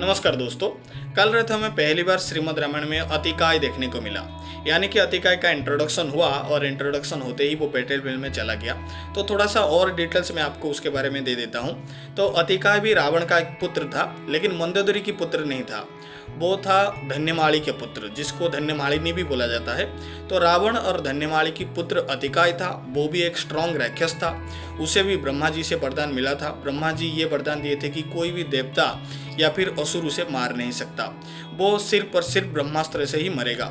नमस्कार दोस्तों। कल रात हमें पहली बार श्रीमद् रामायण में अतिकाय देखने को मिला, यानी कि अतिकाय का इंट्रोडक्शन हुआ और इंट्रोडक्शन होते ही वो बैटलफील्ड में चला गया। तो थोड़ा सा और डिटेल्स मैं आपको उसके बारे में दे देता हूँ। तो अतिकाय भी रावण का एक पुत्र था, लेकिन मंदोदरी की पुत्र नहीं था। वो था धन्यमाली के पुत्र, जिसको धन्यमालिनी भी बोला जाता है। तो रावण और धन्यमाली की पुत्र अतिकाय था। वो भी एक स्ट्रॉन्ग राक्षस था। उसे भी ब्रह्मा जी से वरदान मिला था। ब्रह्मा जी ये वरदान दिए थे कि कोई भी देवता या फिर असुर उसे मार नहीं सकता, वो सिर्फ और सिर्फ ब्रह्मास्त्र से ही मरेगा।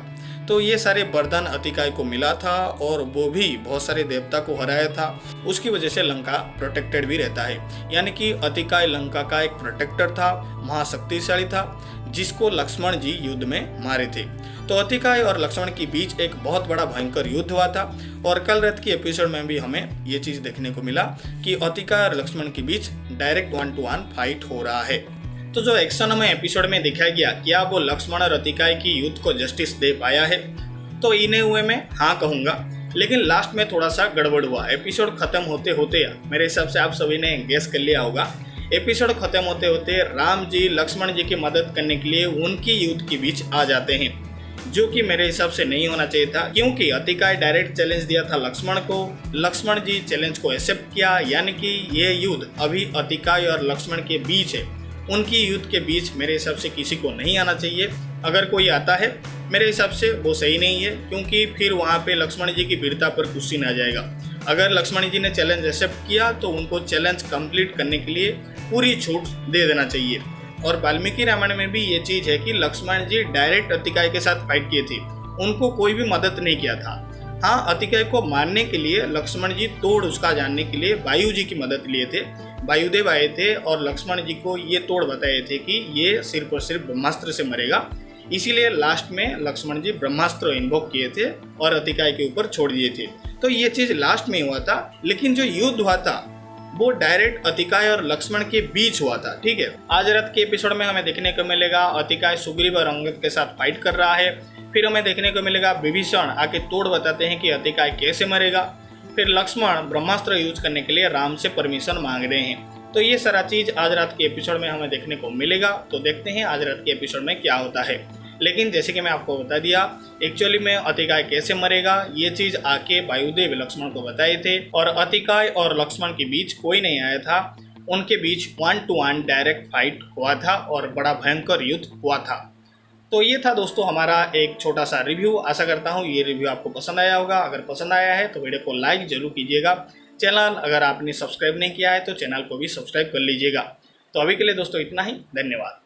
तो ये सारे वरदान अतिकाय को मिला था और वो भी बहुत सारे देवता को हराया था। उसकी वजह से लंका प्रोटेक्टेड भी रहता है, यानी कि अतिकाय लंका का एक प्रोटेक्टर था, महाशक्तिशाली था, जिसको लक्ष्मण जी युद्ध में मारे थे। तो अतिकाय और लक्ष्मण के बीच एक बहुत बड़ा भयंकर युद्ध हुआ था और कल रात की एपिसोड में भी हमें ये चीज़ देखने को मिला कि अतिकाय और लक्ष्मण के बीच डायरेक्ट 1-to-1 फाइट हो रहा है। तो जो एक्शन हमें एपिसोड में दिखाया गया, क्या वो लक्ष्मण और अतिकाय की युद्ध को जस्टिस दे पाया है? तो इन्हें हुए मैं हाँ कहूँगा, लेकिन लास्ट में थोड़ा सा गड़बड़ हुआ। एपिसोड खत्म होते होते मेरे हिसाब से आप सभी ने गेस कर लिया होगा, एपिसोड खत्म होते होते राम जी लक्ष्मण जी की मदद करने के लिए उनकी युद्ध के बीच आ जाते हैं, जो कि मेरे हिसाब से नहीं होना चाहिए था, क्योंकि अतिकाय डायरेक्ट चैलेंज दिया था लक्ष्मण को। लक्ष्मण जी चैलेंज को एक्सेप्ट किया, यानी कि ये युद्ध अभी अतिकाय और लक्ष्मण के बीच है। उनकी युद्ध के बीच मेरे हिसाब से किसी को नहीं आना चाहिए। अगर कोई आता है मेरे हिसाब से वो सही नहीं है, क्योंकि फिर वहाँ पे लक्ष्मण जी की वीरता पर क्वेश्चन आ जाएगा। अगर लक्ष्मण जी ने चैलेंज एक्सेप्ट किया तो उनको चैलेंज कंप्लीट करने के लिए पूरी छूट दे देना चाहिए। और वाल्मीकि रामायण में भी ये चीज़ है कि लक्ष्मण जी डायरेक्ट अतिकाय के साथ फाइट किए थे, उनको कोई भी मदद नहीं किया था। हाँ, अतिकाय को मारने के लिए लक्ष्मण जी तोड़ उसका जानने के लिए वायु जी की मदद लिए थे। वायुदेव आए थे और लक्ष्मण जी को ये तोड़ बताए थे कि ये सिर्फ और सिर्फ ब्रह्मास्त्र से मरेगा। इसीलिए लास्ट में लक्ष्मण जी ब्रह्मास्त्र इन्वोक किए थे और अतिकाय के ऊपर छोड़ दिए थे। तो ये चीज़ लास्ट में हुआ था, लेकिन जो युद्ध हुआ था वो डायरेक्ट अतिकाय और लक्ष्मण के बीच हुआ था। ठीक है, आज रात के एपिसोड में हमें देखने को मिलेगा अतिकाय सुग्रीव और अंगद के साथ फाइट कर रहा है। फिर हमें देखने को मिलेगा विभीषण आके तोड़ बताते हैं कि अतिकाय कैसे मरेगा। फिर लक्ष्मण ब्रह्मास्त्र यूज करने के लिए राम से परमिशन मांग रहे हैं। तो ये सारा चीज आज रात के एपिसोड में हमें देखने को मिलेगा। तो देखते हैं आज रात के एपिसोड में क्या होता है। लेकिन जैसे कि मैं आपको बता दिया, एक्चुअली में अतिकाय कैसे मरेगा ये चीज आके वायुदेव लक्ष्मण को बताए थे और अतिकाय और लक्ष्मण के बीच कोई नहीं आया था। उनके बीच 1-to-1 डायरेक्ट फाइट हुआ था और बड़ा भयंकर युद्ध हुआ था। तो ये था दोस्तों हमारा एक छोटा सा रिव्यू। आशा करता हूँ ये रिव्यू आपको पसंद आया होगा। अगर पसंद आया है तो वीडियो को लाइक जरूर कीजिएगा। चैनल अगर आपने सब्सक्राइब नहीं किया है तो चैनल को भी सब्सक्राइब कर लीजिएगा। तो अभी के लिए दोस्तों इतना ही, धन्यवाद।